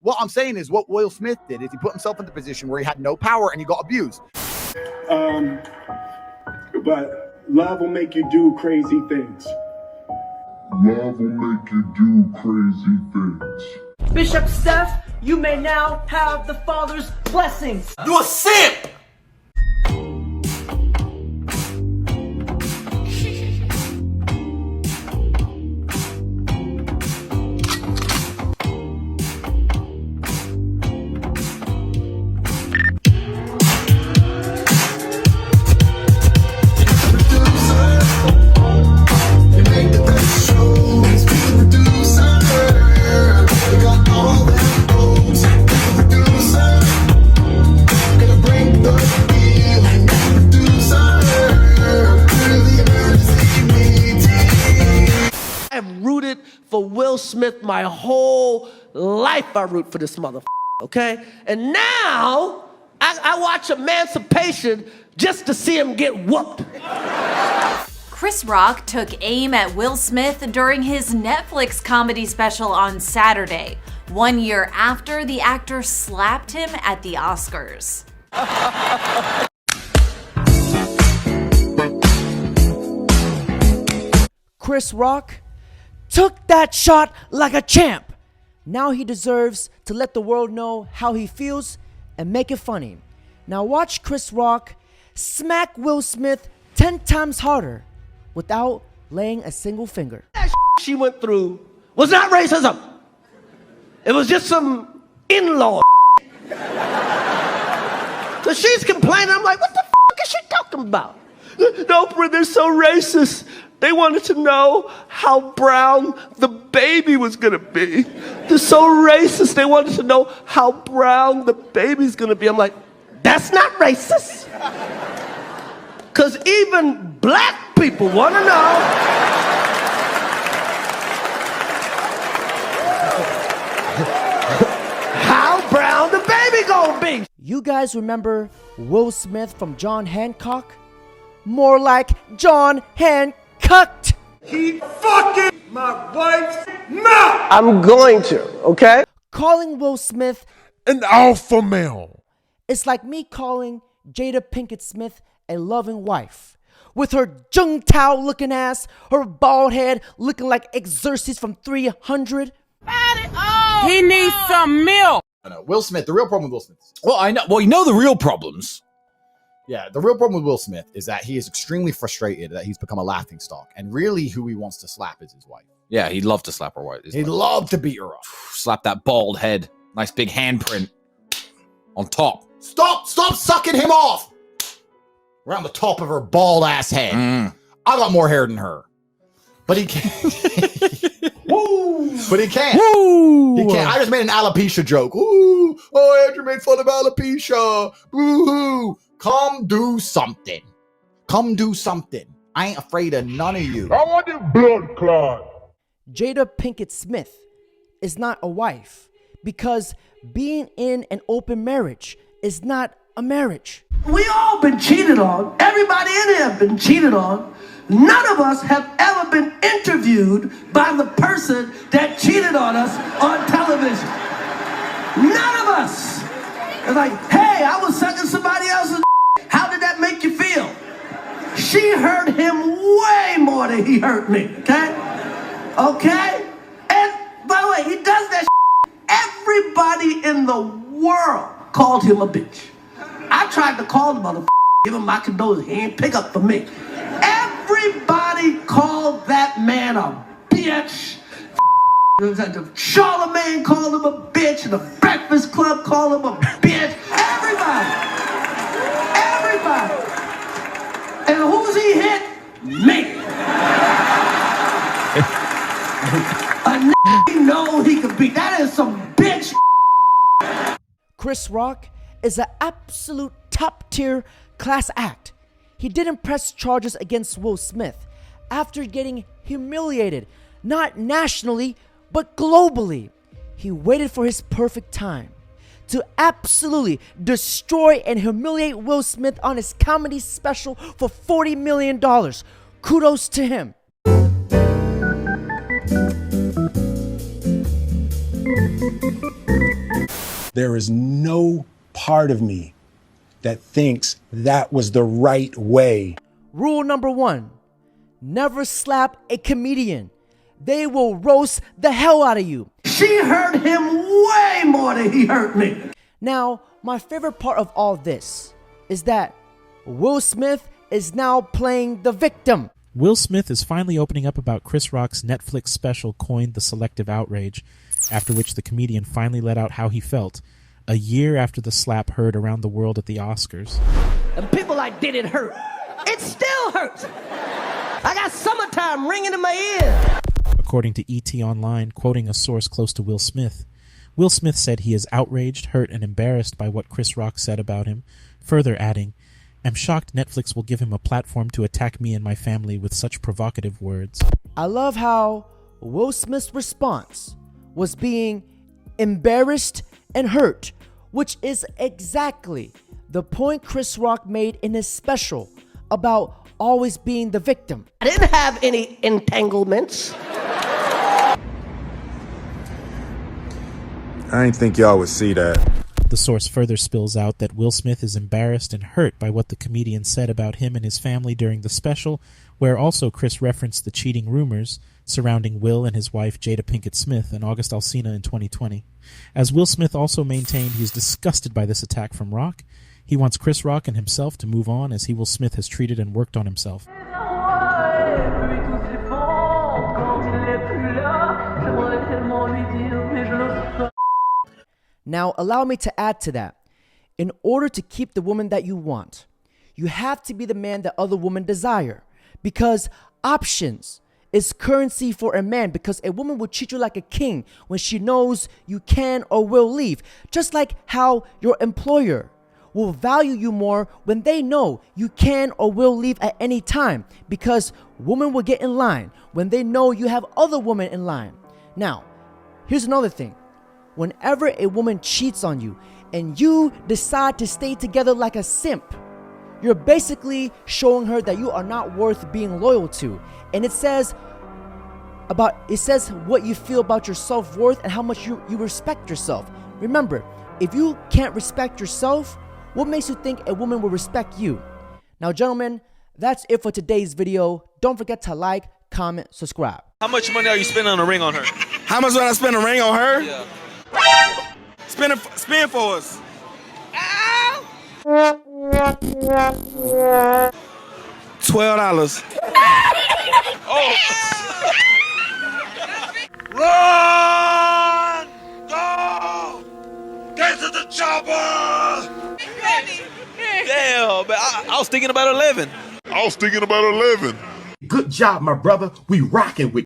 What I'm saying is what Will Smith did is he put himself in the position where he had no power and he got abused. But love will make you do crazy things. Love will make you do crazy things. Bishop Steph, you may now have the Father's blessings. You a simp! For Will Smith my whole life. I root for this motherfucker, okay? And now I watch Emancipation just to see him get whooped. Chris Rock took aim at Will Smith during his Netflix comedy special on Saturday, 1 year after the actor slapped him at the Oscars. Chris Rock took that shot like a champ. Now he deserves to let the world know how he feels and make it funny. Now watch Chris Rock smack Will Smith 10 times harder without laying a single finger. That she went through was not racism. It was just some in-law. So she's complaining. I'm like, what the is she talking about? No, they're so racist. They wanted to know how brown the baby was gonna be. They're so racist. They wanted to know how brown the baby's gonna be. I'm like, that's not racist. Because even black people wanna know how brown the baby gonna be. You guys remember Will Smith from John Hancock? More like John Hancocked. He fucking my wife's mouth. I'm going to, okay? Calling Will Smith An alpha male. is like me calling Jada Pinkett Smith a loving wife. With her Jung Tao looking ass, her bald head looking like Exorcist from 300. He needs some milk. No, Will Smith, the real problem with Will Smith. Well, I know. Well, you know the real problems. Yeah, the real problem with Will Smith is that he is extremely frustrated that he's become a laughingstock. And really who he wants to slap is his wife. Yeah, he'd love to slap her wife. He'd love to beat her up. Slap that bald head. Nice big handprint on top. Stop sucking him off. Around the top of her bald ass head. I got more hair than her. But he can't. Woo! But he can't. Woo! He can't. I just made an alopecia joke. Ooh! Oh, Andrew made fun of alopecia. Boo-hoo! Come do something. Come do something. I ain't afraid of none of you. I want this blood clot. Jada Pinkett Smith is not a wife because being in an open marriage is not a marriage. We all been cheated on. Everybody in here been cheated on. None of us have ever been interviewed by the person that cheated on us on television. None of us. It's like, hey, I was sucking somebody else's. How did that make you feel? She hurt him way more than he hurt me, okay? Okay? And by the way, he does that. Everybody in the world called him a bitch. I tried to call the motherfucker, give him my condolences. He ain't pick up for me. Everybody called that man a bitch. Charlemagne called him a bitch. The Breakfast Club called him a bitch. Everybody. And who's he hit? Me. A he know he could beat. That is some bitch. Chris Rock is an absolute top-tier class act. He didn't press charges against Will Smith after getting humiliated, not nationally, but globally. He waited for his perfect time to absolutely destroy and humiliate Will Smith on his comedy special for $40 million. Kudos to him. There is no part of me that thinks that was the right way. Rule number 1, never slap a comedian. They will roast the hell out of you. She hurt him way more than he hurt me. Now, my favorite part of all this is that Will Smith is now playing the victim. Will Smith is finally opening up about Chris Rock's Netflix special coined the selective outrage, after which the comedian finally let out how he felt, a year after the slap heard around the world at the Oscars. And people like, did it hurt? It still hurts. I got summertime ringing in my ear. According to ET Online, quoting a source close to Will Smith said he is outraged, hurt, and embarrassed by what Chris Rock said about him, further adding, "I'm shocked Netflix will give him a platform to attack me and my family with such provocative words." I love how Will Smith's response was being embarrassed and hurt, which is exactly the point Chris Rock made in his special about always being the victim. I didn't have any entanglements. I didn't think y'all would see that. The source further spills out that Will Smith is embarrassed and hurt by what the comedian said about him and his family during the special, where also Chris referenced the cheating rumors surrounding Will and his wife Jada Pinkett Smith and August Alsina in 2020. As Will Smith also maintained he is disgusted by this attack from Rock, he wants Chris Rock and himself to move on as Will Smith has treated and worked on himself. Now, allow me to add to that. In order to keep the woman that you want, you have to be the man that other women desire. Because options is currency for a man, because a woman will treat you like a king when she knows you can or will leave. Just like how your employer will value you more when they know you can or will leave at any time, because women will get in line when they know you have other women in line. Now, here's another thing. Whenever a woman cheats on you and you decide to stay together like a simp, you're basically showing her that you are not worth being loyal to. And it says what you feel about your self-worth and how much you respect yourself. Remember, if you can't respect yourself, what makes you think a woman will respect you? Now, gentlemen, that's it for today's video. Don't forget to like, comment, subscribe. How much money are you spending on a ring on her? How much would I spend a ring on her? Yeah. Spin for us. $12. Oh! Run! Go! Get to the chopper! Damn, but I was thinking about 11. I was thinking about 11. Good job, my brother. We rocking with